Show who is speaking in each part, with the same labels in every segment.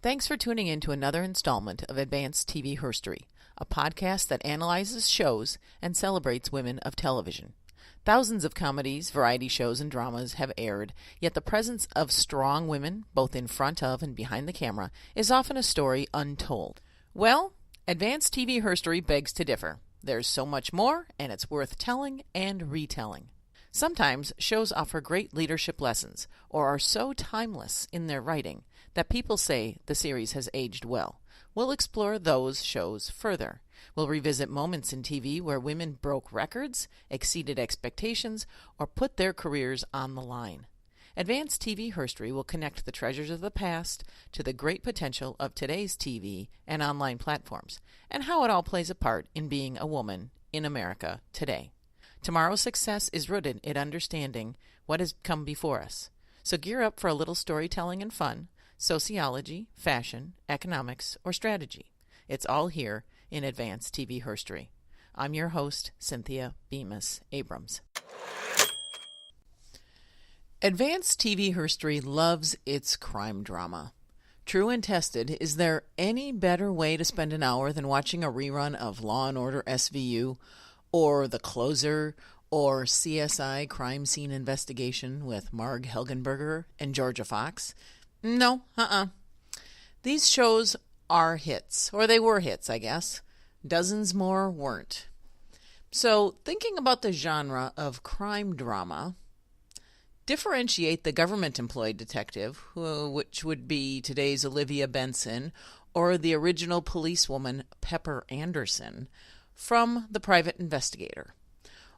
Speaker 1: Thanks for tuning in to another installment of Advanced TV Herstory, a podcast that analyzes shows and celebrates women of television. Thousands of comedies, variety shows, and dramas have aired, yet the presence of strong women, both in front of and behind the camera, is often a story untold. Well, Advanced TV Herstory begs to differ. There's so much more, and it's worth telling and retelling. Sometimes shows offer great leadership lessons, or are so timeless in their writing that people say the series has aged well. We'll explore those shows further. We'll revisit moments in TV where women broke records, exceeded expectations, or put their careers on the line. Advanced TV Herstory will connect the treasures of the past to the great potential of today's TV and online platforms, and how it all plays a part in being a woman in America today. Tomorrow's success is rooted in understanding what has come before us. So gear up for a little storytelling and fun, sociology, fashion, economics, or strategy. It's all here in Advanced TV Herstory. I'm your host, Cynthia Bemis Abrams. Advanced TV Herstory loves its crime drama. True and tested, is there any better way to spend an hour than watching a rerun of Law & Order SVU, or The Closer, or CSI Crime Scene Investigation with Marg Helgenberger and Georgia Fox? No, These shows are hits, or they were hits, I guess. Dozens more weren't. So, thinking about the genre of crime drama, differentiate the government-employed detective, which would be today's Olivia Benson, or the original policewoman Pepper Anderson, from the private investigator.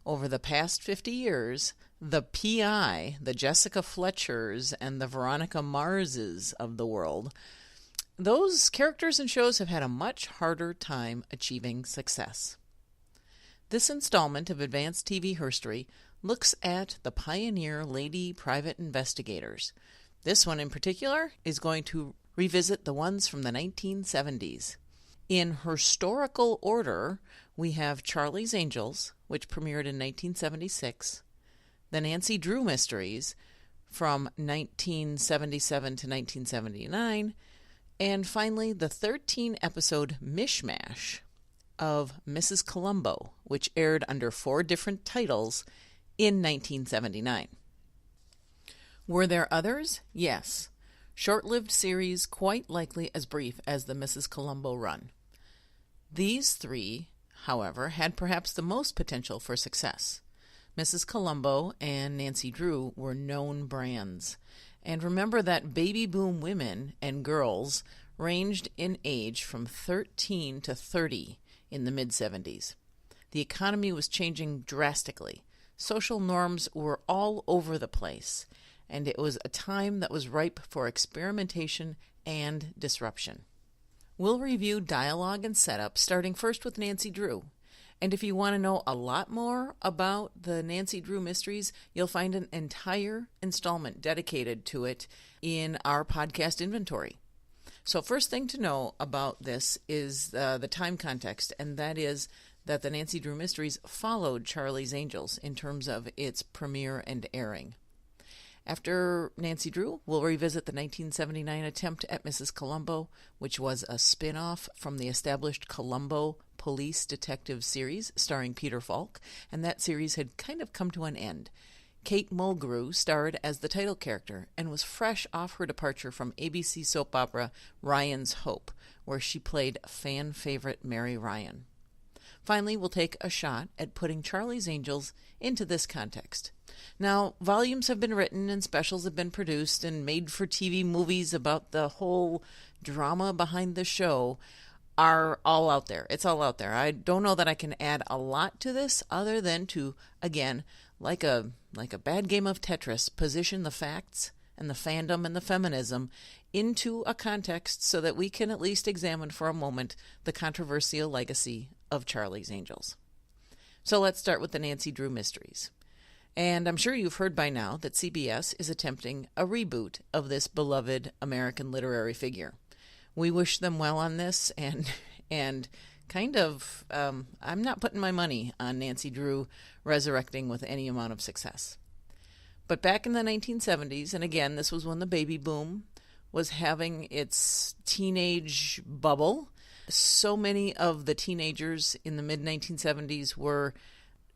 Speaker 1: Over the past 50 years, the PI, the Jessica Fletchers and the Veronica Marses of the world, those characters and shows have had a much harder time achieving success. This installment of Advanced TV Herstory looks at the pioneer lady private investigators. This one in particular is going to revisit the ones from the 1970s. In historical order, we have Charlie's Angels, which premiered in 1976, the Nancy Drew Mysteries from 1977 to 1979, and finally the 13-episode mishmash of Mrs. Columbo, which aired under 4 different titles in 1979. Were there others? Yes. Short-lived series quite likely as brief as the Mrs. Columbo run. These 3, however, had perhaps the most potential for success. Mrs. Columbo and Nancy Drew were known brands. And remember that baby boom women and girls ranged in age from 13 to 30 in the mid-70s. The economy was changing drastically. Social norms were all over the place, and it was a time that was ripe for experimentation and disruption. We'll review dialogue and setup, starting first with Nancy Drew. And if you want to know a lot more about the Nancy Drew mysteries, you'll find an entire installment dedicated to it in our podcast inventory. So first thing to know about this is the time context, and that is that the Nancy Drew mysteries followed Charlie's Angels in terms of its premiere and airing. After Nancy Drew, we'll revisit the 1979 attempt at Mrs. Columbo, which was a spin-off from the established Columbo police detective series starring Peter Falk, and that series had kind of come to an end. Kate Mulgrew starred as the title character and was fresh off her departure from ABC soap opera Ryan's Hope, where she played fan favorite Mary Ryan. Finally, we'll take a shot at putting Charlie's Angels into this context. Now, volumes have been written and specials have been produced and made-for-TV movies about the whole drama behind the show are all out there. It's all out there. I don't know that I can add a lot to this other than to, again, like a bad game of Tetris, position the facts and the fandom and the feminism into a context so that we can at least examine for a moment the controversial legacy of Charlie's Angels. So let's start with the Nancy Drew mysteries. And I'm sure you've heard by now that CBS is attempting a reboot of this beloved American literary figure. We wish them well on this, and kind of, I'm not putting my money on Nancy Drew resurrecting with any amount of success. But back in the 1970s, and again, this was when the baby boom was having its teenage bubble. So many of the teenagers in the mid-1970s were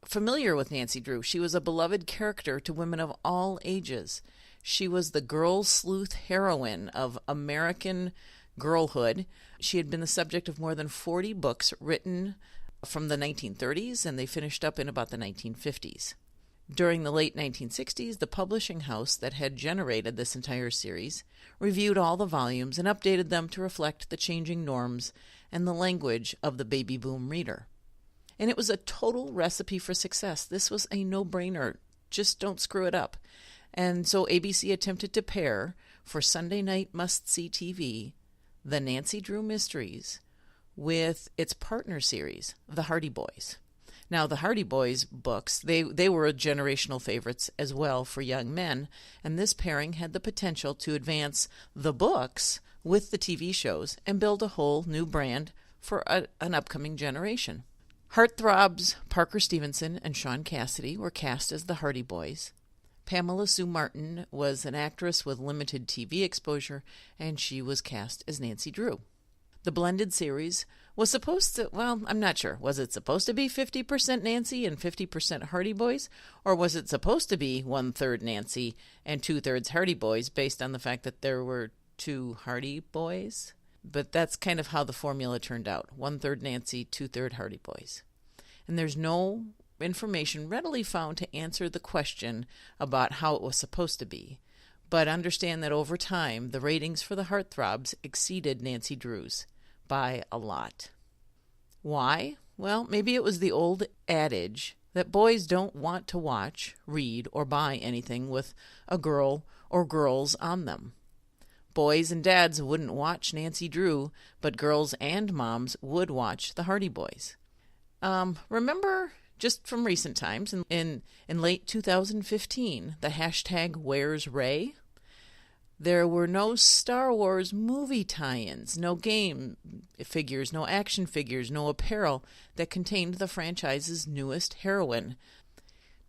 Speaker 1: familiar with Nancy Drew. She was a beloved character to women of all ages. She was the girl sleuth heroine of American girlhood. She had been the subject of more than 40 books written from the 1930s, and they finished up in about the 1950s. During the late 1960s, the publishing house that had generated this entire series reviewed all the volumes and updated them to reflect the changing norms and the language of the baby boom reader. And it was a total recipe for success. This was a no-brainer. Just don't screw it up. And so ABC attempted to pair, for Sunday night must-see TV, the Nancy Drew Mysteries with its partner series, The Hardy Boys. Now, the Hardy Boys books, they were generational favorites as well for young men, and this pairing had the potential to advance the books with the TV shows and build a whole new brand for an upcoming generation. Heartthrobs Parker Stevenson and Sean Cassidy were cast as the Hardy Boys. Pamela Sue Martin was an actress with limited TV exposure, and she was cast as Nancy Drew. The blended series was supposed to, well, I'm not sure. Was it supposed to be 50% Nancy and 50% Hardy Boys? Or was it supposed to be 1/3 Nancy and 2/3 Hardy Boys based on the fact that there were 2 Hardy Boys? But that's kind of how the formula turned out. 1/3 Nancy, 2/3 Hardy Boys. And there's no information readily found to answer the question about how it was supposed to be. But understand that over time, the ratings for the Heartthrobs exceeded Nancy Drew's by a lot. Why? Well, maybe it was the old adage that boys don't want to watch, read, or buy anything with a girl or girls on them. Boys and dads wouldn't watch Nancy Drew, but girls and moms would watch the Hardy Boys. Remember, just from recent times, in late 2015, the hashtag Where's Ray? There were no Star Wars movie tie-ins, no game figures, no action figures, no apparel that contained the franchise's newest heroine.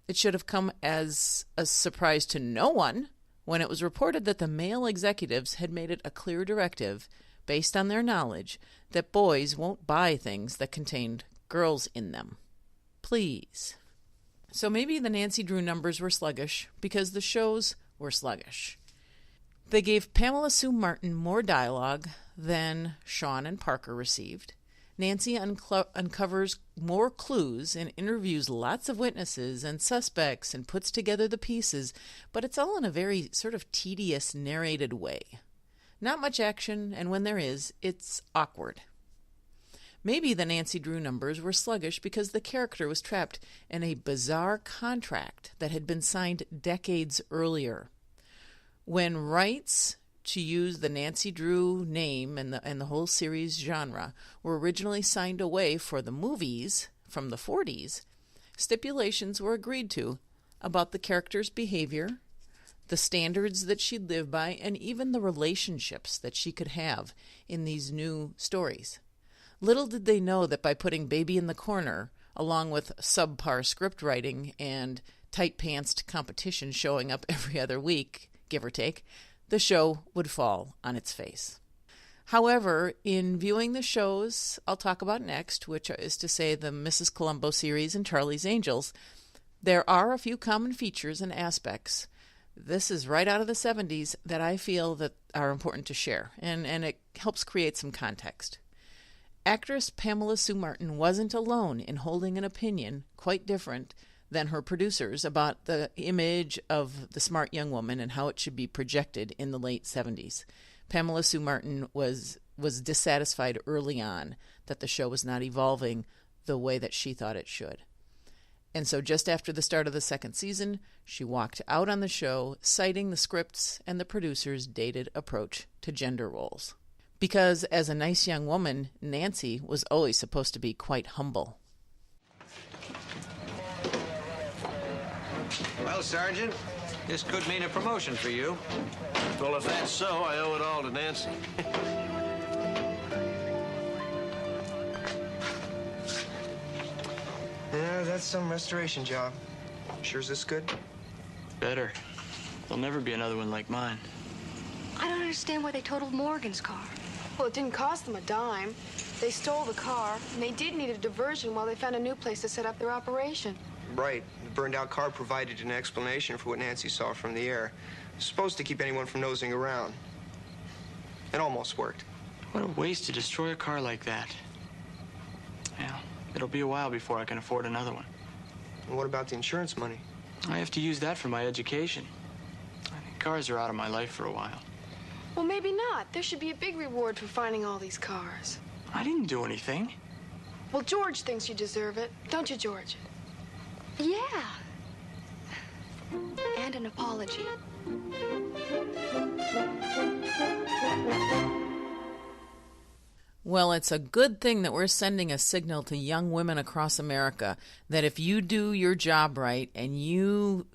Speaker 1: It should have come as a surprise to no one when it was reported that the male executives had made it a clear directive, based on their knowledge, that boys won't buy things that contained girls in them. Please. So maybe the Nancy Drew numbers were sluggish because the shows were sluggish. They gave Pamela Sue Martin more dialogue than Sean and Parker received. Nancy uncovers more clues and interviews lots of witnesses and suspects and puts together the pieces, but it's all in a very sort of tedious, narrated way. Not much action, and when there is, it's awkward. Maybe the Nancy Drew numbers were sluggish because the character was trapped in a bizarre contract that had been signed decades earlier. When rights to use the Nancy Drew name and the whole series genre were originally signed away for the movies from the 40s, stipulations were agreed to about the character's behavior, the standards that she'd live by, and even the relationships that she could have in these new stories. Little did they know that by putting Baby in the corner, along with subpar script writing and tight-pantsed competition showing up every other week, give or take, the show would fall on its face. However, in viewing the shows I'll talk about next, which is to say the Mrs. Columbo series and Charlie's Angels, there are a few common features and aspects. This is right out of the 70s that I feel that are important to share, and it helps create some context. Actress Pamela Sue Martin wasn't alone in holding an opinion quite different than her producers about the image of the smart young woman and how it should be projected in the late 70s. Pamela Sue Martin was dissatisfied early on that the show was not evolving the way that she thought it should. And so just after the start of the second season, she walked out on the show, citing the scripts and the producers' dated approach to gender roles. Because as a nice young woman, Nancy was always supposed to be quite humble.
Speaker 2: Well, Sergeant, this could mean a promotion for you.
Speaker 3: Well, if that's so, I owe it all to Nancy.
Speaker 4: Yeah, that's some restoration job. Sure is this good?
Speaker 5: Better. There'll never be another one like mine. I don't understand why they totaled Morgan's car.
Speaker 6: Well, it didn't cost them a dime. They stole the car, and they did need a diversion while they found a new place to set up their operation.
Speaker 4: Right. The burned-out car provided an explanation for what Nancy saw from the air. It was supposed to keep anyone from nosing around. It almost worked.
Speaker 7: What a waste to destroy a car like that. Yeah, it'll be a while before I can afford another one.
Speaker 4: And what about the insurance money?
Speaker 7: I have to use that for my education. I think cars are out of my life for a while.
Speaker 6: Well, maybe not. There should be a big reward for finding all these cars.
Speaker 7: I didn't do anything.
Speaker 6: Well, George thinks you deserve it. Don't you, George?
Speaker 5: Yeah. And an apology.
Speaker 1: Well, it's a good thing that we're sending a signal to young women across America that if you do your job right and you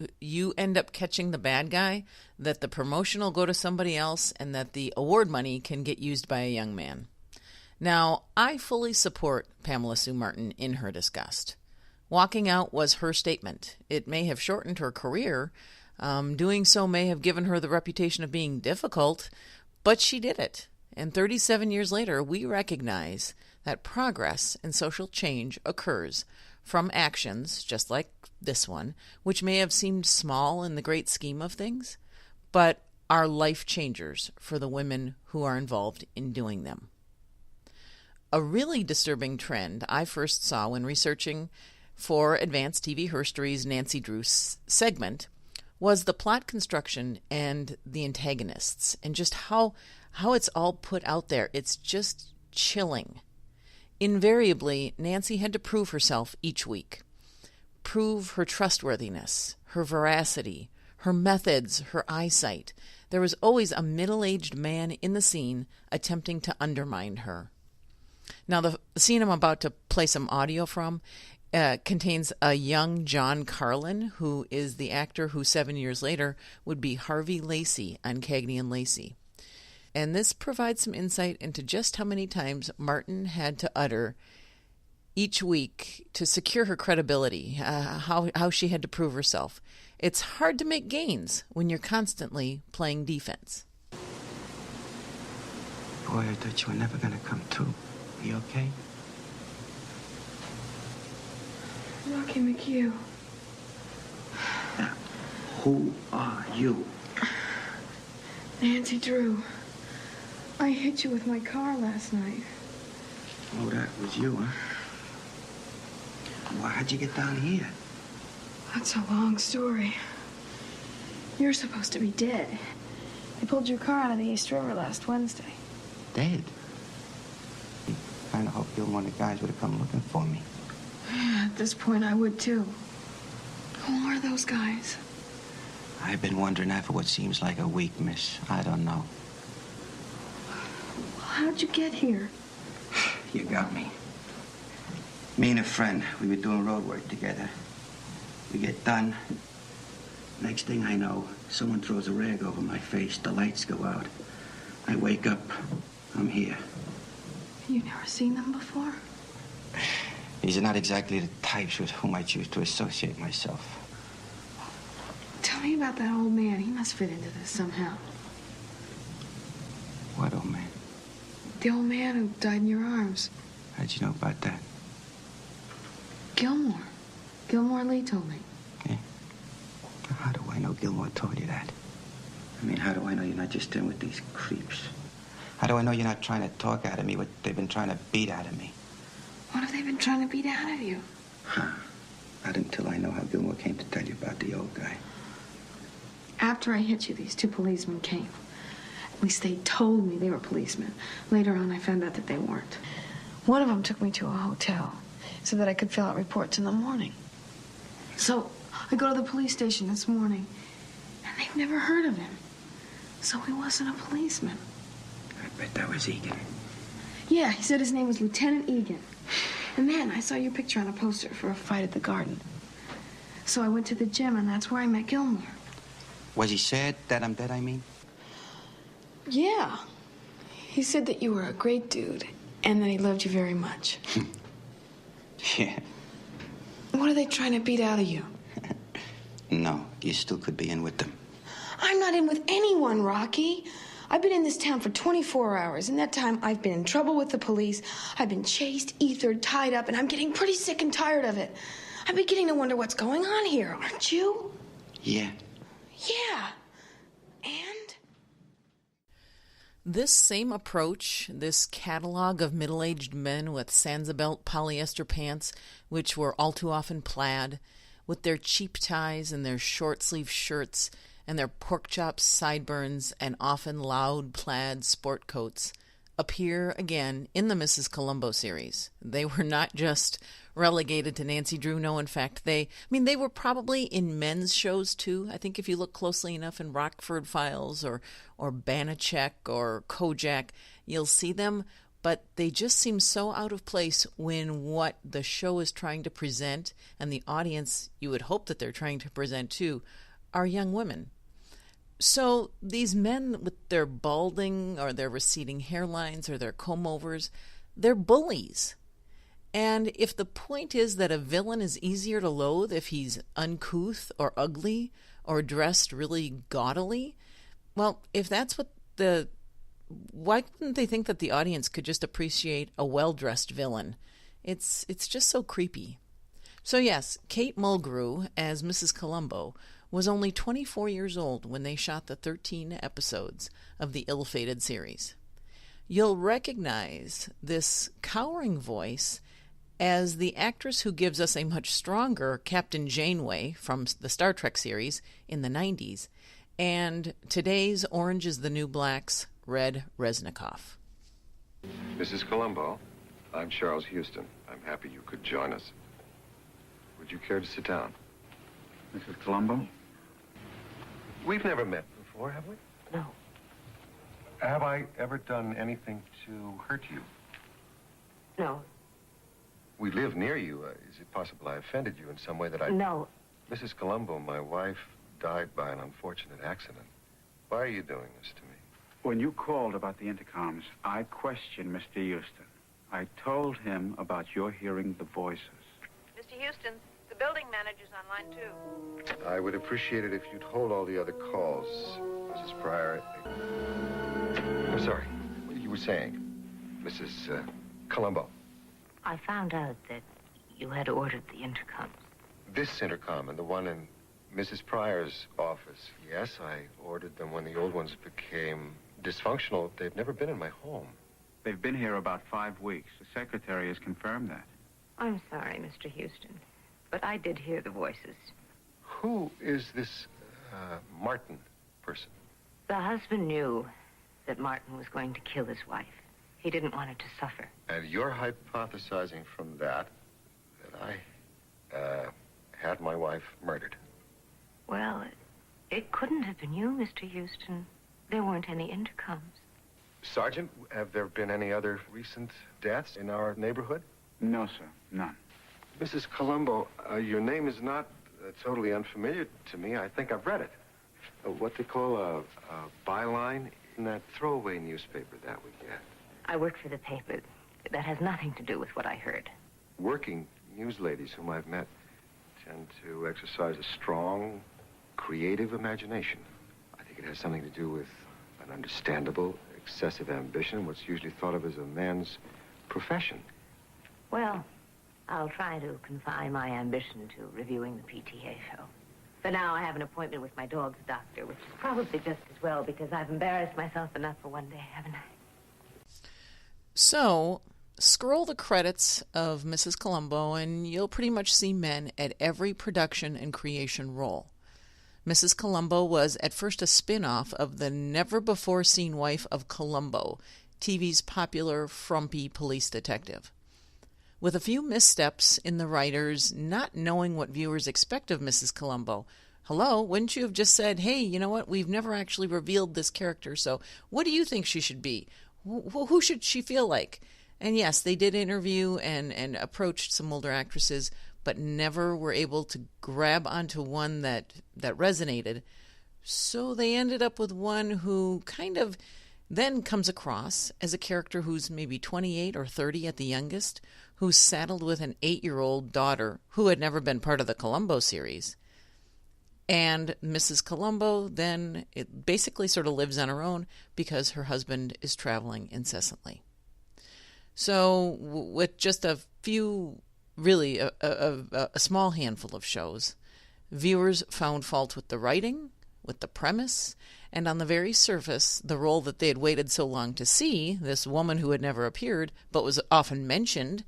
Speaker 1: end up catching the bad guy, that the promotion will go to somebody else and that the award money can get used by a young man. Now, I fully support Pamela Sue Martin in her disgust. Walking out was her statement. It may have shortened her career. Doing so may have given her the reputation of being difficult, but she did it. And 37 years later, we recognize that progress and social change occurs from actions, just like this one, which may have seemed small in the great scheme of things, but are life changers for the women who are involved in doing them. A really disturbing trend I first saw when researching for Advanced TV Herstory's Nancy Drew segment was the plot construction and the antagonists, and just how it's all put out there. It's just chilling. Invariably, Nancy had to prove herself each week. Prove her trustworthiness, her veracity, her methods, her eyesight. There was always a middle-aged man in the scene attempting to undermine her. Now, the scene I'm about to play some audio from contains a young John Carlin, who is the actor who 7 years later would be Harvey Lacey on Cagney and Lacey. And this provides some insight into just how many times Martin had to utter each week to secure her credibility, how she had to prove herself. It's hard to make gains when you're constantly playing defense.
Speaker 8: Boy, I thought you were never going to come through. Are you okay?
Speaker 6: Rocky McHugh.
Speaker 8: Now, who are you?
Speaker 6: Nancy Drew. I hit you with my car last night.
Speaker 8: Oh, that was you, huh? Well, how'd you get down here?
Speaker 6: That's a long story. You're supposed to be dead. I pulled your car out of the East River last Wednesday.
Speaker 8: Dead? I kind of hoped you were one of the guys would have come looking for me.
Speaker 6: At this point, I would, too. Who are those guys?
Speaker 8: I've been wondering that for what seems like a week, miss. I don't know.
Speaker 6: Well, how'd you get here?
Speaker 8: You got me. Me and a friend, we were doing road work together. We get done. Next thing I know, someone throws a rag over my face. The lights go out. I wake up. I'm here.
Speaker 6: You've never seen them before?
Speaker 8: These are not exactly the types with whom I choose to associate myself.
Speaker 6: Tell me about that old man. He must fit into this somehow.
Speaker 8: What old man?
Speaker 6: The old man who died in your arms.
Speaker 8: How'd you know about that?
Speaker 6: Gilmore. Gilmore Lee told me.
Speaker 8: Yeah? How do I know Gilmore told you that? I mean, how do I know you're not just in with these creeps? How do I know you're not trying to talk out of me what they've been trying to beat out of me?
Speaker 6: What have they been trying to beat out of you?
Speaker 8: Huh. Not until I know how Gilmore came to tell you about the old guy.
Speaker 6: After I hit you, these two policemen came. At least they told me they were policemen. Later on, I found out that they weren't. One of them took me to a hotel so that I could fill out reports in the morning. So I go to the police station this morning, and they've never heard of him. So he wasn't a policeman.
Speaker 8: I bet that was Egan.
Speaker 6: Yeah, he said his name was Lieutenant Egan. And then I saw your picture on a poster for a fight at the Garden. So I went to the gym, and that's where I met Gilmore.
Speaker 8: Was he sad that I'm dead, I mean?
Speaker 6: Yeah. He said that you were a great dude, and that he loved you very much.
Speaker 8: Yeah.
Speaker 6: What are they trying to beat out of you?
Speaker 8: No, you still could be in with them.
Speaker 6: I'm not in with anyone, Rocky. I've been in this town for 24 hours. In that time, I've been in trouble with the police. I've been chased, ethered, tied up, and I'm getting pretty sick and tired of it. I'm beginning to wonder what's going on here, aren't you?
Speaker 8: Yeah.
Speaker 6: Yeah. And?
Speaker 1: This same approach, this catalog of middle-aged men with Sansa-belt polyester pants, which were all too often plaid, with their cheap ties and their short-sleeve shirts and their pork chops, sideburns, and often loud plaid sport coats, appear again in the Mrs. Columbo series. They were not just relegated to Nancy Drew. No, in fact, they were probably in men's shows too. I think if you look closely enough in Rockford Files or Banachek or Kojak, you'll see them, but they just seem so out of place when what the show is trying to present, and the audience you would hope that they're trying to present too, are young women. So these men with their balding or their receding hairlines or their comb-overs, they're bullies. And if the point is that a villain is easier to loathe if he's uncouth or ugly or dressed really gaudily, well, if that's why couldn't they think that the audience could just appreciate a well-dressed villain? It's just so creepy. So yes, Kate Mulgrew as Mrs. Columbo was only 24 years old when they shot the 13 episodes of the ill-fated series. You'll recognize this cowering voice as the actress who gives us a much stronger Captain Janeway from the Star Trek series in the 90s, and today's Orange is the New Black's Red Reznikov.
Speaker 9: Mrs. Columbo, I'm Charles Houston. I'm happy you could join us. Would you care to sit down?
Speaker 10: Mrs. Columbo?
Speaker 9: We've never met before, have we?
Speaker 5: No.
Speaker 9: Have I ever done anything to hurt you?
Speaker 5: No.
Speaker 9: We live near you. Is it possible I offended you in some way that I...
Speaker 5: No.
Speaker 9: Mrs. Columbo, my wife died by an unfortunate accident. Why are you doing this to me?
Speaker 10: When you called about the intercoms, I questioned Mr. Houston. I told him about your hearing the voices.
Speaker 11: Mr. Houston, the building manager's on line 2.
Speaker 9: I would appreciate it if you'd hold all the other calls, Mrs. Pryor. I'm sorry. What you were saying, Mrs. Columbo.
Speaker 12: I found out that you had ordered the intercoms.
Speaker 9: This intercom and the one in Mrs. Pryor's office. Yes, I ordered them when the old ones became dysfunctional. They've never been in my home.
Speaker 10: They've been here about 5 weeks. The secretary has confirmed that.
Speaker 12: I'm sorry, Mr. Houston, but I did hear the voices.
Speaker 9: Who is this Martin person?
Speaker 12: The husband knew that Martin was going to kill his wife. He didn't want her to suffer.
Speaker 9: And you're hypothesizing from that I had my wife murdered.
Speaker 12: Well, it couldn't have been you, Mr. Houston. There weren't any intercoms.
Speaker 9: Sergeant, have there been any other recent deaths in our neighborhood?
Speaker 10: No, sir. None.
Speaker 9: Mrs. Columbo, your name is not totally unfamiliar to me. I think I've read it. What they call a byline in that throwaway newspaper that we get.
Speaker 12: I work for the paper. That has nothing to do with what I heard.
Speaker 9: Working news ladies whom I've met tend to exercise a strong, creative imagination. I think it has something to do with an understandable, excessive ambition, what's usually thought of as a man's profession.
Speaker 12: Well, I'll try to confine my ambition to reviewing the PTA show. For now, I have an appointment with my dog's doctor, which is probably just as well because I've embarrassed myself enough for one day, haven't I?
Speaker 1: So, scroll the credits of Mrs. Columbo and you'll pretty much see men at every production and creation role. Mrs. Columbo was at first a spin-off of the never-before-seen wife of Columbo, TV's popular, frumpy police detective. With a few missteps in the writers not knowing what viewers expect of Mrs. Columbo. Hello, wouldn't you have just said, hey, you know what, we've never actually revealed this character, so what do you think she should be? Who should she feel like? And yes, they did interview and approached some older actresses, but never were able to grab onto one that resonated. So they ended up with one who kind of then comes across as a character who's maybe 28 or 30 at the youngest, who's saddled with an 8-year-old daughter who had never been part of the Columbo series. And Mrs. Columbo then it basically sort of lives on her own because her husband is traveling incessantly. So with just a few, really a small handful of shows, viewers found fault with the writing, with the premise, and on the very surface, the role that they had waited so long to see, this woman who had never appeared but was often mentioned,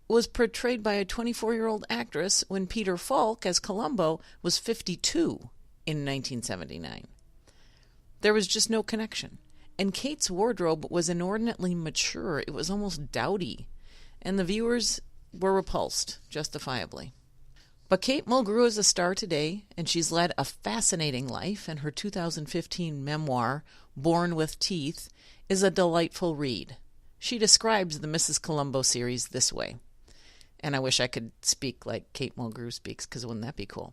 Speaker 1: was portrayed by a 24-year-old actress when Peter Falk, as Columbo, was 52 in 1979. There was just no connection. And Kate's wardrobe was inordinately mature. It was almost dowdy. And the viewers were repulsed, justifiably. But Kate Mulgrew is a star today, and she's led a fascinating life, and her 2015 memoir, Born with Teeth, is a delightful read. She describes the Mrs. Columbo series this way. And I wish I could speak like Kate Mulgrew speaks, because wouldn't that be cool?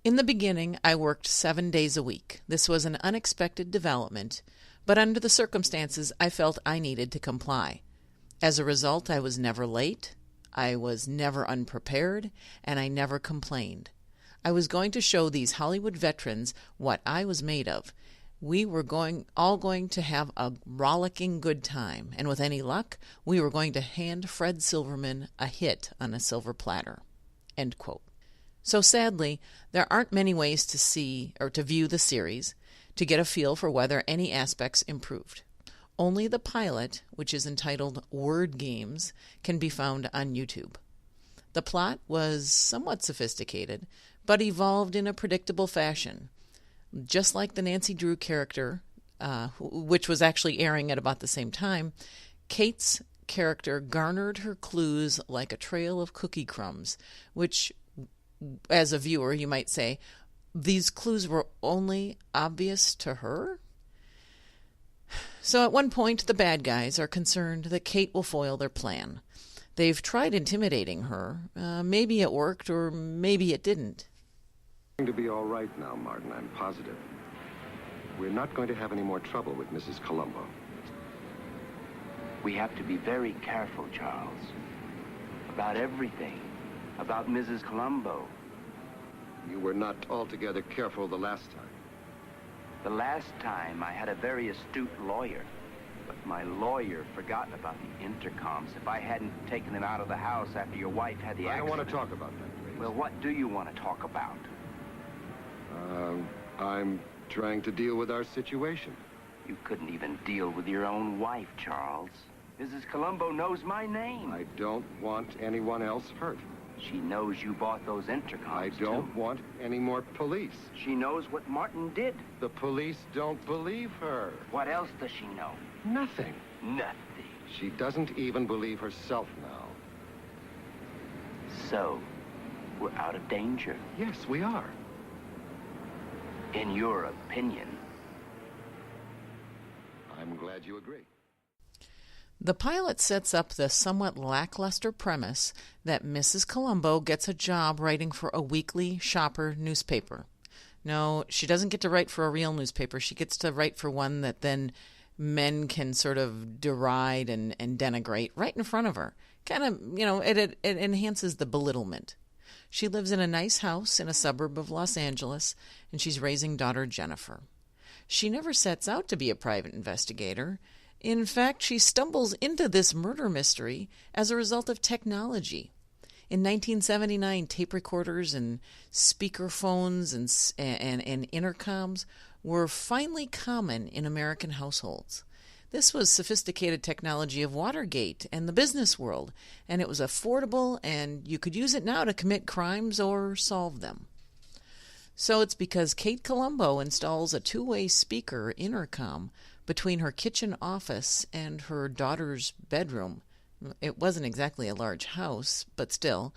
Speaker 1: In the beginning, I worked 7 days a week. This was an unexpected development, but under the circumstances, I felt I needed to comply. As a result, I was never late, I was never unprepared, and I never complained. I was going to show these Hollywood veterans what I was made of. We were all going to have a rollicking good time, and with any luck, we were going to hand Fred Silverman a hit on a silver platter." End quote. So sadly, there aren't many ways to see or to view the series to get a feel for whether any aspects improved. Only the pilot, which is entitled Word Games, can be found on YouTube. The plot was somewhat sophisticated, but evolved in a predictable fashion. Just like the Nancy Drew character, which was actually airing at about the same time, Kate's character garnered her clues like a trail of cookie crumbs, which, as a viewer, you might say, these clues were only obvious to her? So at one point, the bad guys are concerned that Kate will foil their plan. They've tried intimidating her. Maybe it worked, or maybe it didn't.
Speaker 9: It's going to be all right now, Martin, I'm positive. We're not going to have any more trouble with Mrs. Columbo.
Speaker 13: We have to be very careful, Charles. About everything. About Mrs. Columbo.
Speaker 9: You were not altogether careful the last time.
Speaker 13: The last time I had a very astute lawyer, but my lawyer forgot about the intercoms. If I hadn't taken them out of the house after your wife had the accident...
Speaker 9: I don't want to talk about that, please.
Speaker 13: Well, what do you want to talk about?
Speaker 9: I'm trying to deal with our situation.
Speaker 13: You couldn't even deal with your own wife, Charles. Mrs. Columbo knows my name.
Speaker 9: I don't want anyone else hurt.
Speaker 13: She knows you bought those intercoms,
Speaker 9: I don't want any more police.
Speaker 13: She knows what Martin did.
Speaker 9: The police don't believe her.
Speaker 13: What else does she know?
Speaker 9: Nothing.
Speaker 13: Nothing.
Speaker 9: She doesn't even believe herself now.
Speaker 13: So, we're out of danger.
Speaker 9: Yes, we are.
Speaker 13: In your opinion.
Speaker 9: I'm glad you agree.
Speaker 1: The pilot sets up the somewhat lackluster premise that Mrs. Columbo gets a job writing for a weekly shopper newspaper. No, she doesn't get to write for a real newspaper. She gets to write for one that then men can sort of deride and denigrate right in front of her. Kind of, it enhances the belittlement. She lives in a nice house in a suburb of Los Angeles, and she's raising daughter Jennifer. She never sets out to be a private investigator. In fact, she stumbles into this murder mystery as a result of technology. In 1979, tape recorders and speaker phones and intercoms were finally common in American households. This was sophisticated technology of Watergate and the business world, and it was affordable, and you could use it now to commit crimes or solve them. So it's because Kate Columbo installs a two-way speaker intercom between her kitchen office and her daughter's bedroom. It wasn't exactly a large house, but still.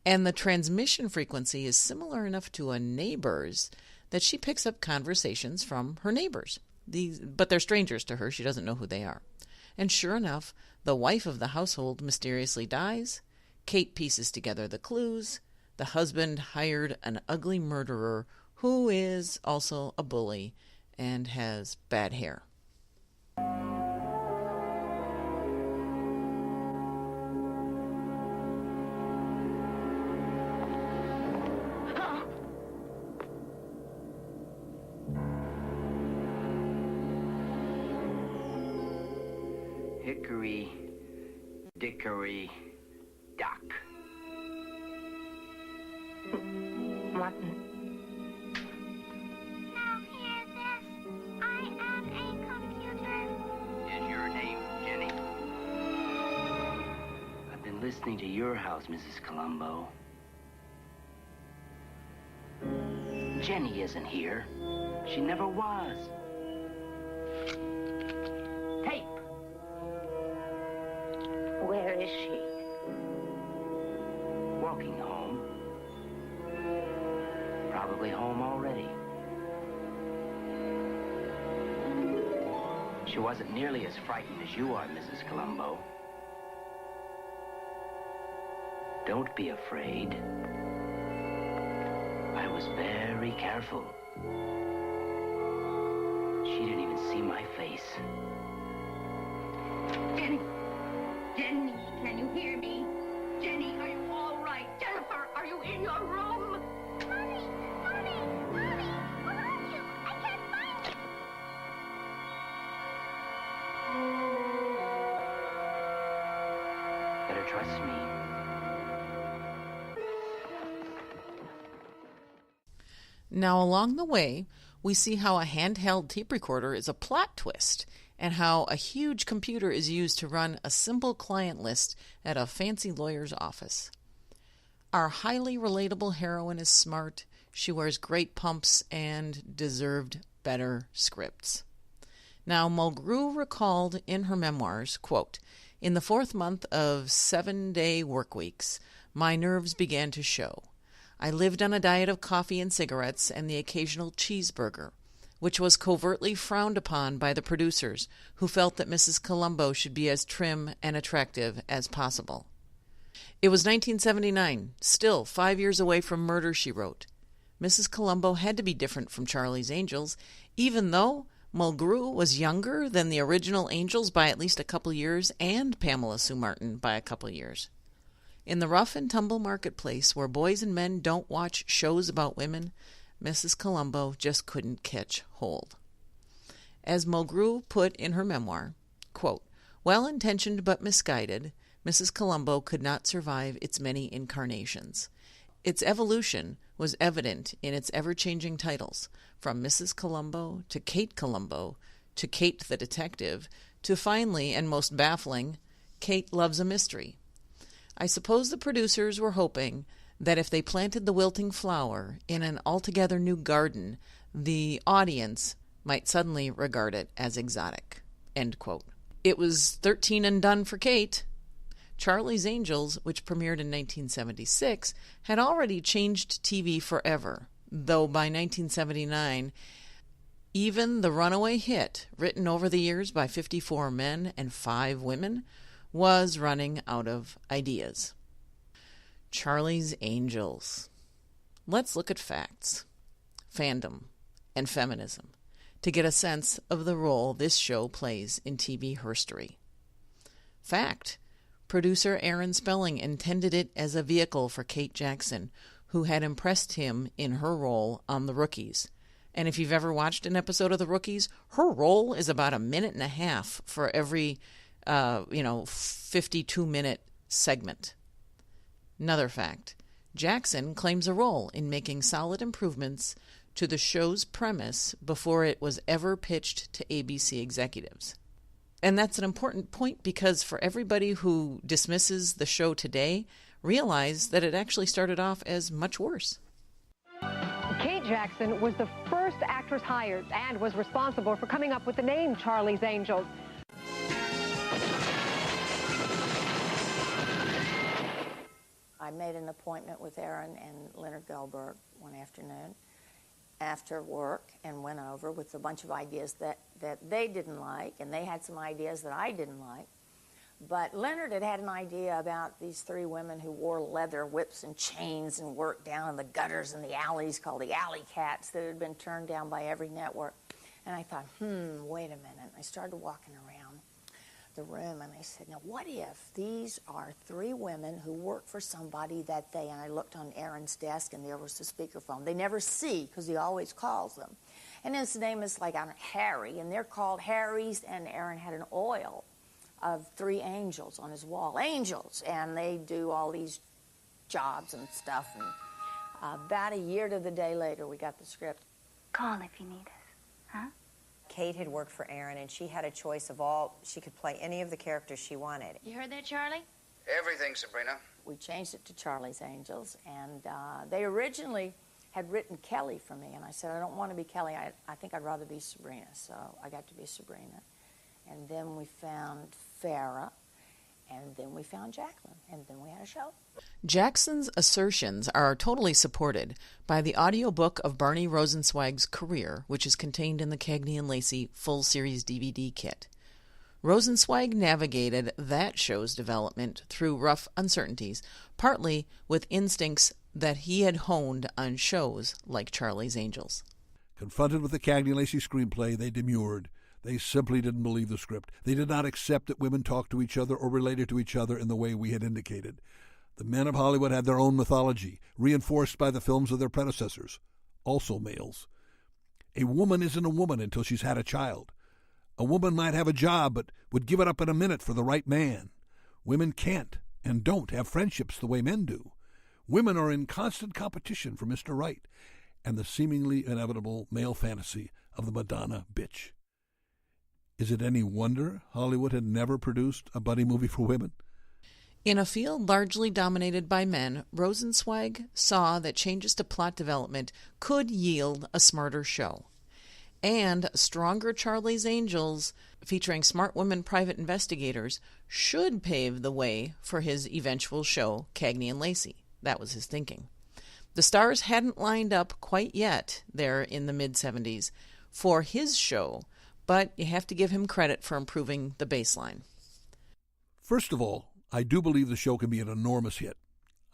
Speaker 1: And the transmission frequency is similar enough to a neighbor's that she picks up conversations from her neighbors. But they're strangers to her. She doesn't know who they are. And sure enough, the wife of the household mysteriously dies. Kate pieces together the clues. The husband hired an ugly murderer who is also a bully and has bad hair.
Speaker 13: Hickory, dickory, dock.
Speaker 12: Martin.
Speaker 14: Now hear this. I am a computer.
Speaker 13: Is your name Jenny? I've been listening to your house, Mrs. Columbo. Jenny isn't here. She never was. Tape.
Speaker 12: Where is she?
Speaker 13: Walking home. Probably home already. She wasn't nearly as frightened as you are, Mrs. Columbo. Don't be afraid. I was very careful. She didn't even see my face.
Speaker 14: Jenny! Jenny, can you hear me? Jenny, are you all right? Jennifer, are you in your room? Mommy! Mommy! Mommy! Where are you? I can't find you!
Speaker 13: Better trust me.
Speaker 1: Now, along the way, we see how a handheld tape recorder is a plot twist and how a huge computer is used to run a simple client list at a fancy lawyer's office. Our highly relatable heroine is smart, she wears great pumps, and deserved better scripts. Now, Mulgrew recalled in her memoirs, quote, "In the 4th month of 7-day work weeks, my nerves began to show. I lived on a diet of coffee and cigarettes and the occasional cheeseburger, which was covertly frowned upon by the producers, who felt that Mrs. Columbo should be as trim and attractive as possible." It was 1979, still 5 years away from Murder, She Wrote. Mrs. Columbo had to be different from Charlie's Angels, even though Mulgrew was younger than the original Angels by at least a couple years and Pamela Sue Martin by a couple years. In the rough and tumble marketplace where boys and men don't watch shows about women, Mrs. Columbo just couldn't catch hold. As Mulgrew put in her memoir, quote, "Well-intentioned but misguided, Mrs. Columbo could not survive its many incarnations. Its evolution was evident in its ever-changing titles, from Mrs. Columbo to Kate Columbo to Kate the Detective to finally, and most baffling, Kate Loves a Mystery. I suppose the producers were hoping that if they planted the wilting flower in an altogether new garden, the audience might suddenly regard it as exotic." End quote. It was 13 and done for Kate. Charlie's Angels, which premiered in 1976, had already changed TV forever, though by 1979, even the runaway hit, written over the years by 54 men and 5 women, was running out of ideas. Charlie's Angels. Let's look at facts, fandom, and feminism to get a sense of the role this show plays in TV herstory. Fact: producer Aaron Spelling intended it as a vehicle for Kate Jackson, who had impressed him in her role on The Rookies. And if you've ever watched an episode of The Rookies, her role is about a minute and a half for every 52-minute segment. Another fact: Jackson claims a role in making solid improvements to the show's premise before it was ever pitched to ABC executives. And that's an important point, because for everybody who dismisses the show today, realize that it actually started off as much worse.
Speaker 15: Kate Jackson was the first actress hired and was responsible for coming up with the name Charlie's Angels.
Speaker 16: I made an appointment with Aaron and Leonard Goldberg one afternoon after work and went over with a bunch of ideas that they didn't like, and they had some ideas that I didn't like. But Leonard had an idea about these 3 women who wore leather whips and chains and worked down in the gutters and the alleys called the alley cats that had been turned down by every network. And I thought, wait a minute. I started walking around the room, and I said, now what if these are 3 women who work for somebody that they, and I looked on Aaron's desk, and there was the speakerphone. They never see, because he always calls them. And his name is like Harry, and they're called Harry's, and Aaron had an oil of 3 angels on his wall. Angels! And they do all these jobs and stuff. And about a year to the day later, we got the script.
Speaker 17: Call if you need us, huh?
Speaker 18: Kate had worked for Aaron, and she had a choice of she could play any of the characters she wanted.
Speaker 17: You heard that, Charlie?
Speaker 19: Everything, Sabrina.
Speaker 16: We changed it to Charlie's Angels, and they originally had written Kelly for me, and I said, I don't want to be Kelly. I think I'd rather be Sabrina, so I got to be Sabrina. And then we found Farrah, and then we found Jacqueline, and then we had a show.
Speaker 1: Jackson's assertions are totally supported by the audiobook of Barney Rosenzweig's career, which is contained in the Cagney and Lacey full series DVD kit. Rosenzweig navigated that show's development through rough uncertainties, partly with instincts that he had honed on shows like Charlie's Angels.
Speaker 20: Confronted with the Cagney and Lacey screenplay, they demurred. They simply didn't believe the script. They did not accept that women talked to each other or related to each other in the way we had indicated. The men of Hollywood had their own mythology, reinforced by the films of their predecessors, also males. A woman isn't a woman until she's had a child. A woman might have a job, but would give it up in a minute for the right man. Women can't and don't have friendships the way men do. Women are in constant competition for Mr. Right and the seemingly inevitable male fantasy of the Madonna bitch. Is it any wonder Hollywood had never produced a buddy movie for women?
Speaker 1: In a field largely dominated by men, Rosenzweig saw that changes to plot development could yield a smarter show. And stronger Charlie's Angels, featuring smart women private investigators, should pave the way for his eventual show, Cagney and Lacey. That was his thinking. The stars hadn't lined up quite yet there in the mid-'70s for his show, but you have to give him credit for improving the baseline.
Speaker 20: First of all, I do believe the show can be an enormous hit.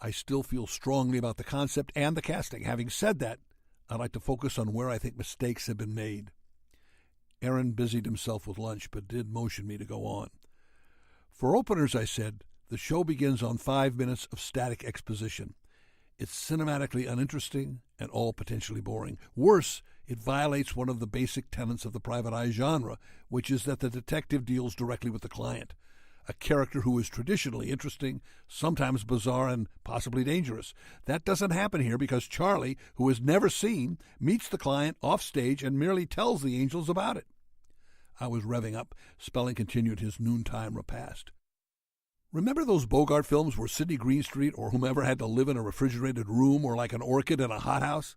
Speaker 20: I still feel strongly about the concept and the casting. Having said that, I'd like to focus on where I think mistakes have been made. Aaron busied himself with lunch, but did motion me to go on. For openers, I said, the show begins on 5 minutes of static exposition. It's cinematically uninteresting and all potentially boring. Worse, it violates one of the basic tenets of the private eye genre, which is that the detective deals directly with the client, a character who is traditionally interesting, sometimes bizarre, and possibly dangerous. That doesn't happen here because Charlie, who is never seen, meets the client off stage and merely tells the angels about it. I was revving up. Spelling continued his noontime repast. Remember those Bogart films where Sidney Greenstreet or whomever had to live in a refrigerated room or like an orchid in a hothouse?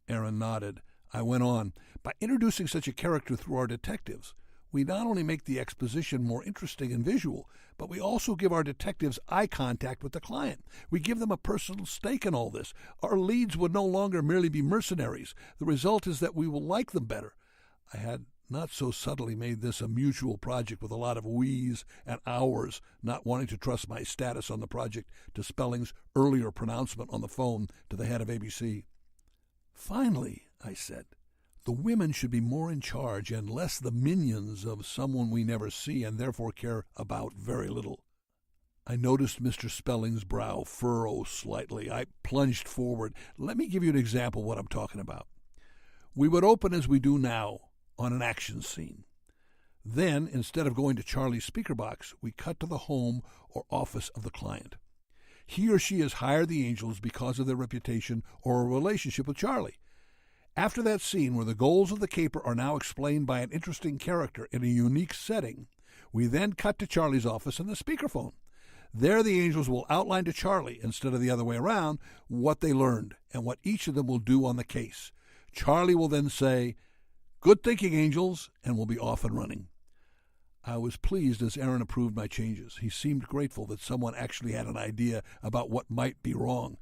Speaker 20: Aaron nodded. I went on. By introducing such a character through our detectives, we not only make the exposition more interesting and visual, but we also give our detectives eye contact with the client. We give them a personal stake in all this. Our leads would no longer merely be mercenaries. The result is that we will like them better. I had not so subtly made this a mutual project with a lot of we's and hours, not wanting to trust my status on the project to Spelling's earlier pronouncement on the phone to the head of ABC. Finally, I said, the women should be more in charge and less the minions of someone we never see and therefore care about very little. I noticed Mr. Spelling's brow furrow slightly. I plunged forward. Let me give you an example of what I'm talking about. We would open as we do now, on an action scene. Then, instead of going to Charlie's speaker box, we cut to the home or office of the client. He or she has hired the angels because of their reputation or a relationship with Charlie. After that scene where the goals of the caper are now explained by an interesting character in a unique setting, we then cut to Charlie's office and the speakerphone. There the angels will outline to Charlie, instead of the other way around, what they learned and what each of them will do on the case. Charlie will then say, "Good thinking, angels," and we'll be off and running. I was pleased as Aaron approved my changes. He seemed grateful that someone actually had an idea about what might be wrong.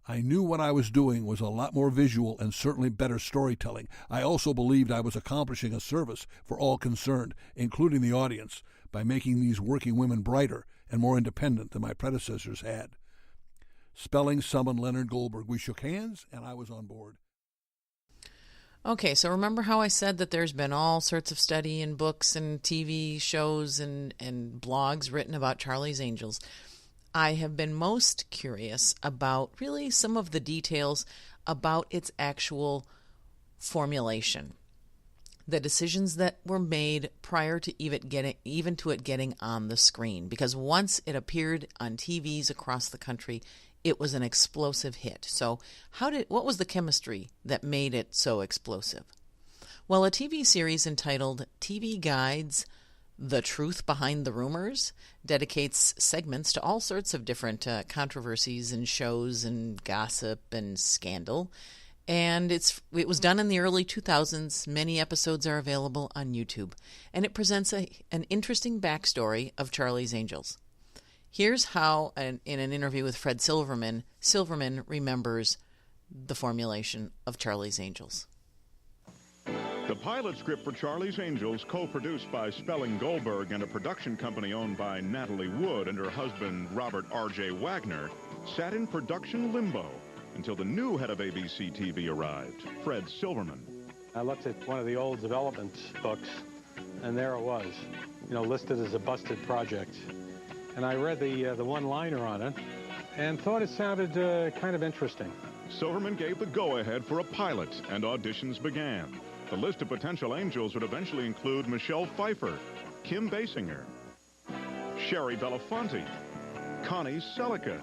Speaker 20: I knew what I was doing was a lot more visual and certainly better storytelling. I also believed I was accomplishing a service for all concerned, including the audience, by making these working women brighter and more independent than my predecessors had. Spelling summoned Leonard Goldberg. We shook hands, and I was on board.
Speaker 1: Okay, so remember how I said that there's been all sorts of study and books and TV shows and blogs written about Charlie's Angels. I have been most curious about really some of the details about its actual formulation. the decisions that were made prior to even to it getting on the screen. Because once it appeared on TVs across the country, it was an explosive hit. So what was the chemistry that made it so explosive? Well, a TV series entitled TV Guide's The Truth Behind the Rumors dedicates segments to all sorts of different controversies and shows and gossip and scandal. And it was done in the early 2000s. Many episodes are available on YouTube. And it presents an interesting backstory of Charlie's Angels. Here's how, in an interview with Fred Silverman remembers the formulation of Charlie's Angels.
Speaker 19: The pilot script for Charlie's Angels, co-produced by Spelling Goldberg and a production company owned by Natalie Wood and her husband Robert R.J. Wagner, sat in production limbo until the new head of ABC TV arrived, Fred Silverman.
Speaker 21: I looked at one of the old development books, and there it was, listed as a busted project. And I read the one-liner on it and thought it sounded kind of interesting.
Speaker 19: Silverman gave the go-ahead for a pilot, and auditions began. The list of potential angels would eventually include Michelle Pfeiffer, Kim Basinger, Sherry Belafonte, Connie Selica,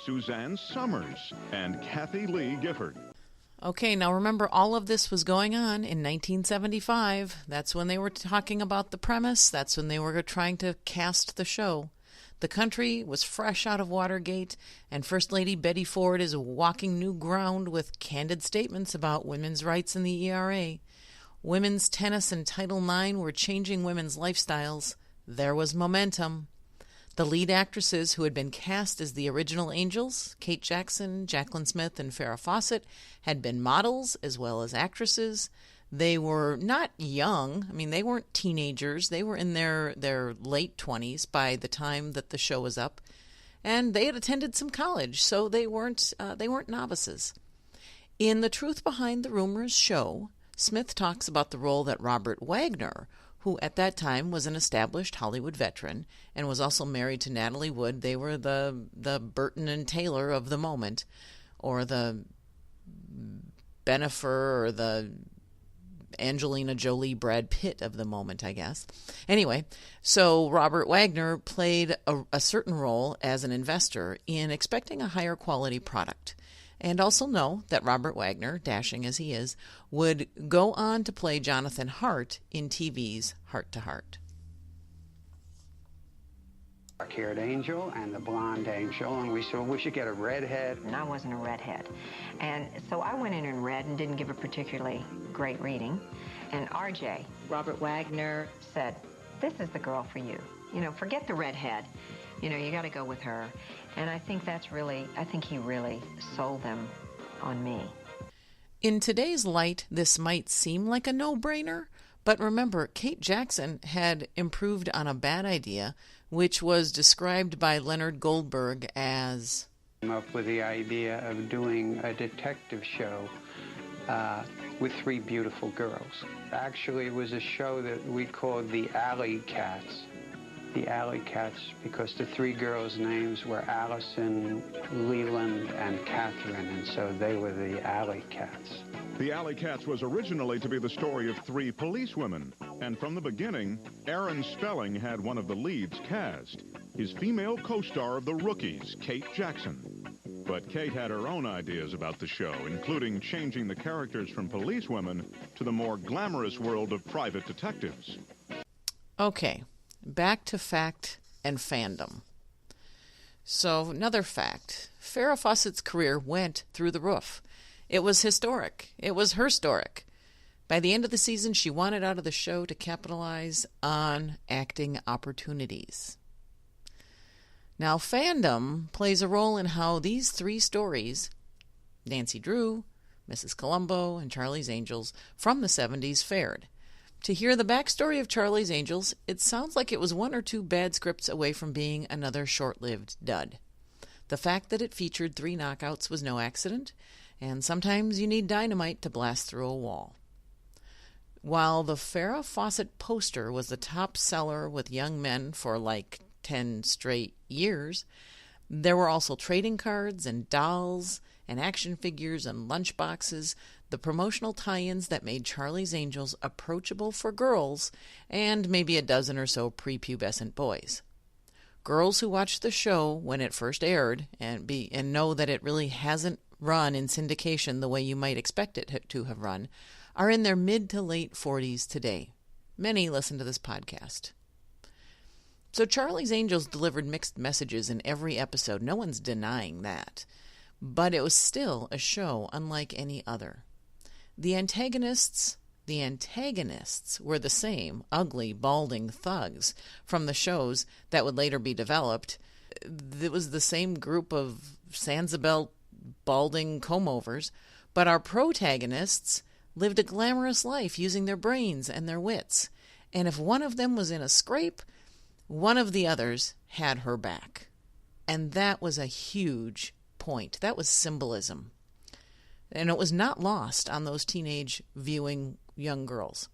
Speaker 19: Suzanne Summers, and Kathy Lee Gifford.
Speaker 1: Okay, now remember, all of this was going on in 1975. That's when they were talking about the premise. That's when they were trying to cast the show. The country was fresh out of Watergate, and First Lady Betty Ford is walking new ground with candid statements about women's rights in the ERA. Women's tennis and Title IX were changing women's lifestyles. There was momentum. The lead actresses who had been cast as the original Angels, Kate Jackson, Jaclyn Smith, and Farrah Fawcett, had been models as well as actresses. They were not young. I mean, they weren't teenagers. They were in their late 20s by the time that the show was up. And they had attended some college, so they weren't novices. In The Truth Behind the Rumors show, Smith talks about the role that Robert Wagner, who at that time was an established Hollywood veteran and was also married to Natalie Wood. They were the Burton and Taylor of the moment, or the Bennifer or the Angelina Jolie, Brad Pitt of the moment, I guess. Anyway, so Robert Wagner played a certain role as an investor in expecting a higher quality product. And also know that Robert Wagner, dashing as he is, would go on to play Jonathan Hart in TV's Heart to Heart.
Speaker 22: Dark-haired angel and the blonde angel, and we said, well, we should get a redhead.
Speaker 5: And I wasn't a redhead. And so I went in and read and didn't give a particularly great reading. And RJ, Robert Wagner, said, this is the girl for you. Forget the redhead. You got to go with her. And I think he really sold them on me.
Speaker 1: In today's light, this might seem like a no-brainer, but remember, Kate Jackson had improved on a bad idea, which was described by Leonard Goldberg as...
Speaker 22: Came up with the idea of doing a detective show with three beautiful girls. Actually, it was a show that we called the Alley Cats. The Alley Cats, because the three girls' names were Allison, Leland, and Catherine, and so they were the Alley Cats.
Speaker 19: The Alley Cats was originally to be the story of three policewomen, and from the beginning, Aaron Spelling had one of the leads cast, his female co-star of The Rookies, Kate Jackson. But Kate had her own ideas about the show, including changing the characters from policewomen to the more glamorous world of private detectives.
Speaker 1: Okay. Back to fact and fandom. So, another fact. Farrah Fawcett's career went through the roof. It was historic. It was Herstory. By the end of the season, she wanted out of the show to capitalize on acting opportunities. Now, fandom plays a role in how these three stories, Nancy Drew, Mrs. Columbo, and Charlie's Angels, from the 70s fared. To hear the backstory of Charlie's Angels, it sounds like it was one or two bad scripts away from being another short-lived dud. The fact that it featured 3 knockouts was no accident, and sometimes you need dynamite to blast through a wall. While the Farrah Fawcett poster was the top seller with young men for like 10 straight years, there were also trading cards and dolls and action figures and lunchboxes the promotional tie-ins that made Charlie's Angels approachable for girls and maybe a dozen or so prepubescent boys. Girls who watched the show when it first aired and know that it really hasn't run in syndication the way you might expect it to have run are in their mid to late 40s today. Many listen to this podcast. So Charlie's Angels delivered mixed messages in every episode. No one's denying that. But it was still a show unlike any other. The antagonists were the same ugly, balding thugs from the shows that would later be developed. It was the same group of Sansa balding comb-overs, but our protagonists lived a glamorous life using their brains and their wits. And if one of them was in a scrape, one of the others had her back. And that was a huge point. That was symbolism. And it was not lost on those teenage viewing young girls.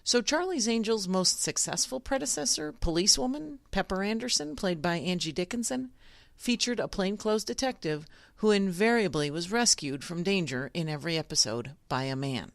Speaker 1: So Charlie's Angels' most successful predecessor, Policewoman, Pepper Anderson, played by Angie Dickinson, featured a plainclothes detective who invariably was rescued from danger in every episode by a man.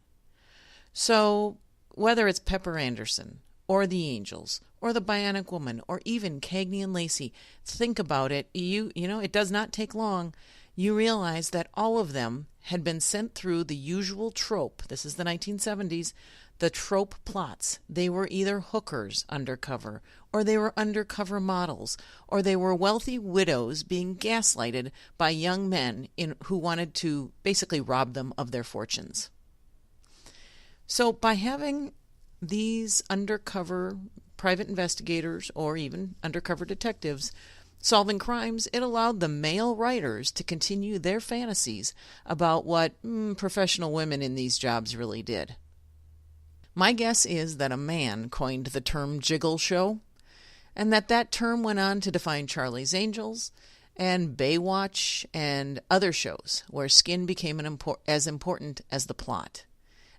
Speaker 1: So whether it's Pepper Anderson or the Angels or the Bionic Woman or even Cagney and Lacey, think about it. You know, it does not take long. You realize that all of them had been sent through the usual trope. This is the 1970s. The trope plots. They were either hookers undercover, or they were undercover models, or they were wealthy widows being gaslighted by young men who wanted to basically rob them of their fortunes. So by having these undercover private investigators or even undercover detectives solving crimes, it allowed the male writers to continue their fantasies about what professional women in these jobs really did. My guess is that a man coined the term jiggle show, and that term went on to define Charlie's Angels and Baywatch and other shows where skin became as important as the plot.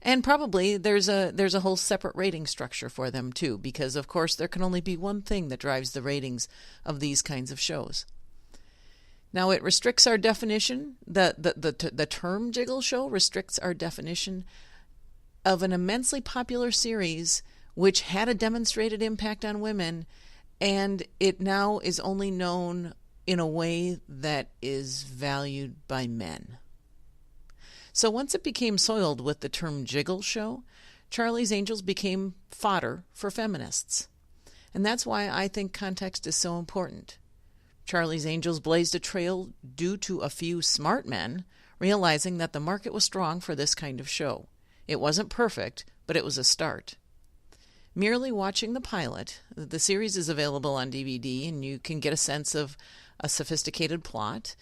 Speaker 1: And probably there's a whole separate rating structure for them too, because of course there can only be one thing that drives the ratings of these kinds of shows. Now it restricts our definition. The term jiggle show restricts our definition of an immensely popular series which had a demonstrated impact on women, and it now is only known in a way that is valued by men. So once it became soiled with the term jiggle show, Charlie's Angels became fodder for feminists. And that's why I think context is so important. Charlie's Angels blazed a trail due to a few smart men realizing that the market was strong for this kind of show. It wasn't perfect, but it was a start. Merely watching the pilot, the series is available on DVD and you can get a sense of a sophisticated plot.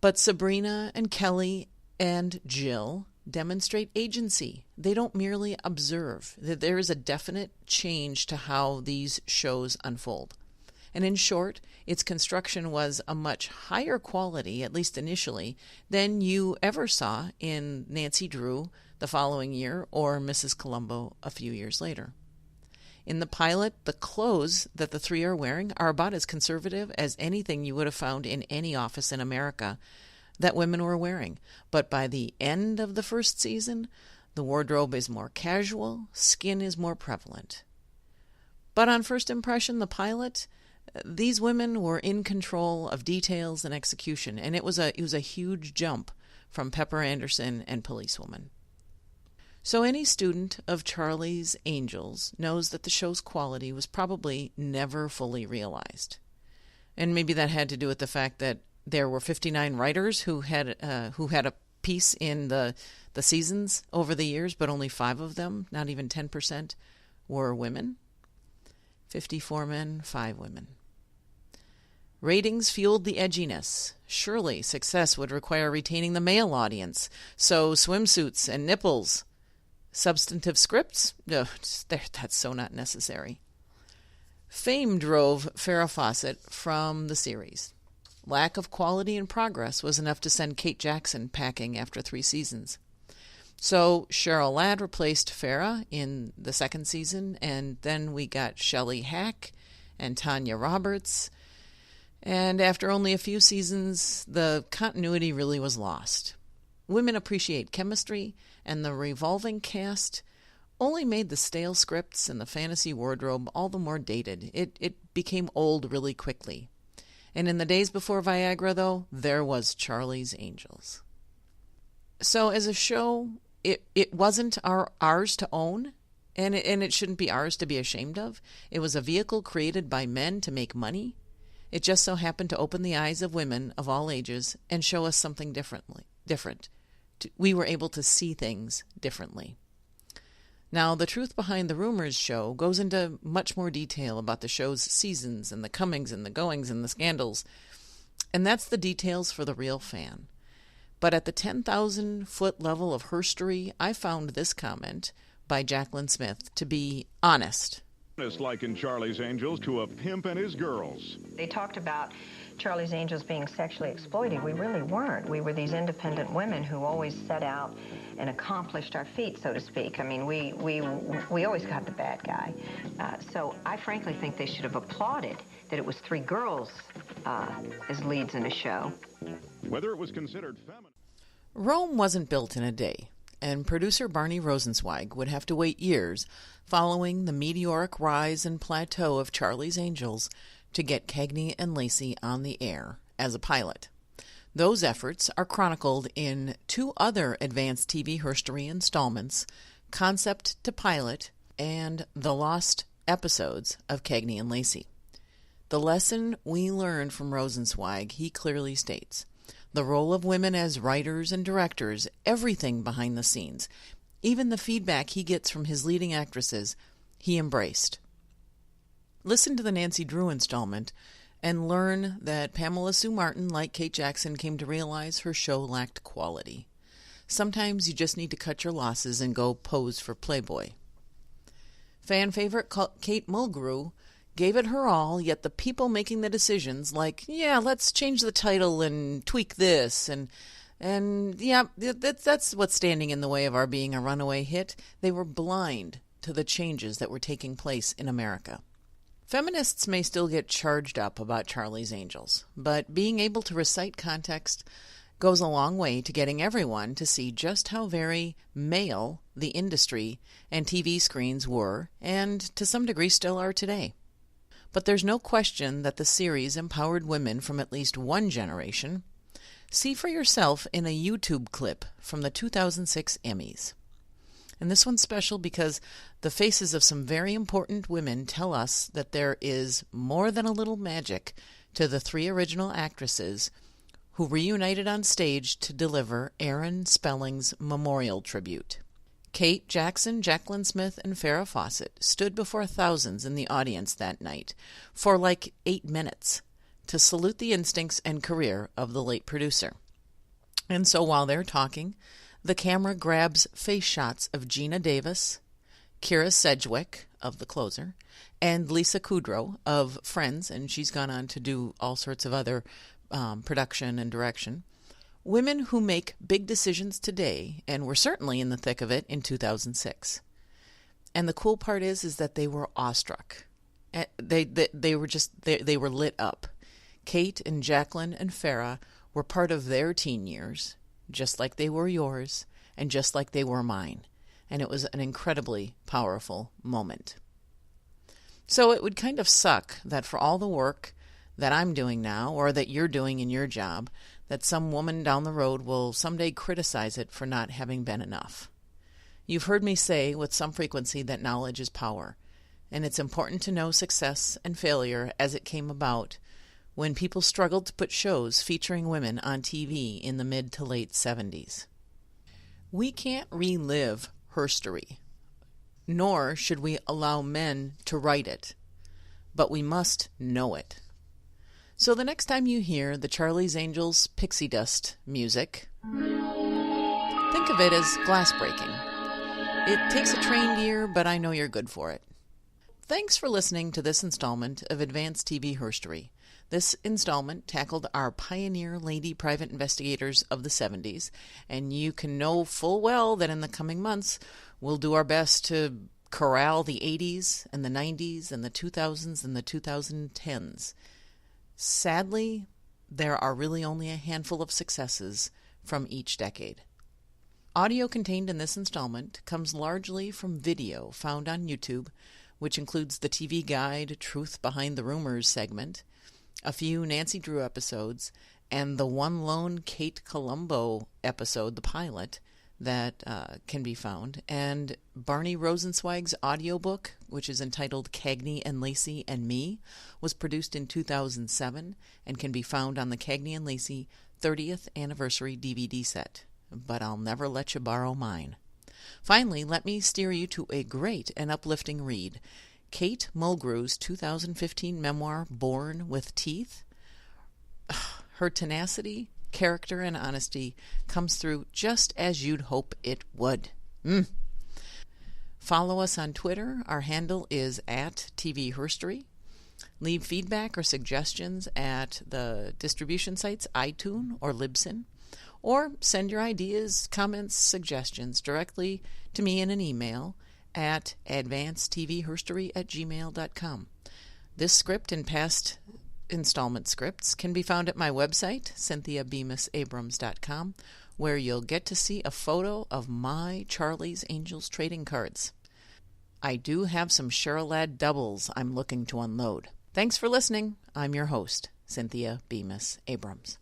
Speaker 1: But Sabrina and Kelly and Jill demonstrate agency. They don't merely observe. There is a definite change to how these shows unfold. And in short, its construction was a much higher quality, at least initially, than you ever saw in Nancy Drew the following year or Mrs. Columbo a few years later. In the pilot, the clothes that the three are wearing are about as conservative as anything you would have found in any office in America that women were wearing. But by the end of the first season, the wardrobe is more casual, skin is more prevalent. But on first impression, the pilot, these women were in control of details and execution, and it was a huge jump from Pepper Anderson and Policewoman. So any student of Charlie's Angels knows that the show's quality was probably never fully realized. And maybe that had to do with the fact that there were 59 writers who had a piece in the seasons over the years, but only 5 of them, not even 10%, were women. 54 men, 5 women. Ratings fueled the edginess. Surely success would require retaining the male audience, so swimsuits and nipples. Substantive scripts? No, that's so not necessary. Fame drove Farrah Fawcett from the series. Lack of quality and progress was enough to send Kate Jackson packing after 3 seasons. So Cheryl Ladd replaced Farrah in the 2nd season, and then we got Shelley Hack and Tanya Roberts. And after only a few seasons, the continuity really was lost. Women appreciate chemistry, and the revolving cast only made the stale scripts and the fantasy wardrobe all the more dated. It became old really quickly. And in the days before Viagra, though, there was Charlie's Angels. So as a show, it wasn't ours to own, and it shouldn't be ours to be ashamed of. It was a vehicle created by men to make money. It just so happened to open the eyes of women of all ages and show us something different. We were able to see things differently. Now, The Truth Behind the Rumors show goes into much more detail about the show's seasons and the comings and the goings and the scandals, and that's the details for the real fan. But at the 10,000-foot level of herstory, I found this comment by Jacqueline Smith to be honest.
Speaker 19: Likened Charlie's Angels to a pimp and his girls.
Speaker 5: They talked about Charlie's Angels being sexually exploited. We really weren't. We were these independent women who always set out and accomplished our feat, so to speak. I mean, we always got the bad guy. So I frankly think they should have applauded that it was three girls as leads in a show.
Speaker 19: Whether it was considered feminist.
Speaker 1: Rome wasn't built in a day, and producer Barney Rosenzweig would have to wait years following the meteoric rise and plateau of Charlie's Angels to get Cagney and Lacey on the air as a pilot. Those efforts are chronicled in two other advanced TV herstory installments, Concept to Pilot and The Lost Episodes of Cagney and Lacey. The lesson we learned from Rosenzweig, he clearly states, the role of women as writers and directors, everything behind the scenes, even the feedback he gets from his leading actresses, he embraced. Listen to the Nancy Drew installment and learn that Pamela Sue Martin, like Kate Jackson, came to realize her show lacked quality. Sometimes you just need to cut your losses and go pose for Playboy. Fan favorite Kate Mulgrew gave it her all, yet the people making the decisions, like, yeah, let's change the title and tweak this, and yeah, that's what's standing in the way of our being a runaway hit. They were blind to the changes that were taking place in America. Feminists may still get charged up about Charlie's Angels, but being able to recite context goes a long way to getting everyone to see just how very male the industry and TV screens were, and to some degree still are today. But there's no question that the series empowered women from at least one generation. See for yourself in a YouTube clip from the 2006 Emmys. And this one's special because the faces of some very important women tell us that there is more than a little magic to the three original actresses who reunited on stage to deliver Aaron Spelling's memorial tribute. Kate Jackson, Jacqueline Smith, and Farrah Fawcett stood before thousands in the audience that night for like 8 minutes to salute the instincts and career of the late producer. And so while they're talking, the camera grabs face shots of Gina Davis, Kira Sedgwick of The Closer, and Lisa Kudrow of Friends, and she's gone on to do all sorts of other production and direction. Women who make big decisions today, and were certainly in the thick of it in 2006. And the cool part is that they were awestruck. They were lit up. Kate and Jacqueline and Farrah were part of their teen years, just like they were yours, and just like they were mine. And it was an incredibly powerful moment. So it would kind of suck that for all the work that I'm doing now, or that you're doing in your job, that some woman down the road will someday criticize it for not having been enough. You've heard me say with some frequency that knowledge is power, and it's important to know success and failure as it came about when people struggled to put shows featuring women on TV in the mid to late 70s. We can't relive herstory, nor should we allow men to write it, but we must know it. So the next time you hear the Charlie's Angels pixie dust music, think of it as glass breaking. It takes a trained ear, but I know you're good for it. Thanks for listening to this installment of Advanced TV Herstory. This installment tackled our pioneer lady private investigators of the 70s, and you can know full well that in the coming months we'll do our best to corral the 80s and the 90s and the 2000s and the 2010s. Sadly, there are really only a handful of successes from each decade. Audio contained in this installment comes largely from video found on YouTube, which includes the TV Guide Truth Behind the Rumors segment, a few Nancy Drew episodes, and the one lone Kate Columbo episode, the pilot, that can be found, and Barney Rosenzweig's audiobook, which is entitled Cagney and Lacey and Me, was produced in 2007 and can be found on the Cagney and Lacey 30th Anniversary DVD set. But I'll never let you borrow mine. Finally, let me steer you to a great and uplifting read, Kate Mulgrew's 2015 memoir, Born with Teeth. Her tenacity, character, and honesty comes through just as you'd hope it would. Follow us on Twitter. Our handle is @TV Herstory. Leave feedback or suggestions at the distribution sites iTunes or Libsyn, or send your ideas, comments, suggestions directly to me in an email at advancedtvherstory@gmail.com. This script and past installment scripts can be found at my website, CynthiaBemisAbrams.com, where you'll get to see a photo of my Charlie's Angels trading cards. I do have some Cheryl doubles I'm looking to unload. Thanks for listening. I'm your host, Cynthia Bemis Abrams.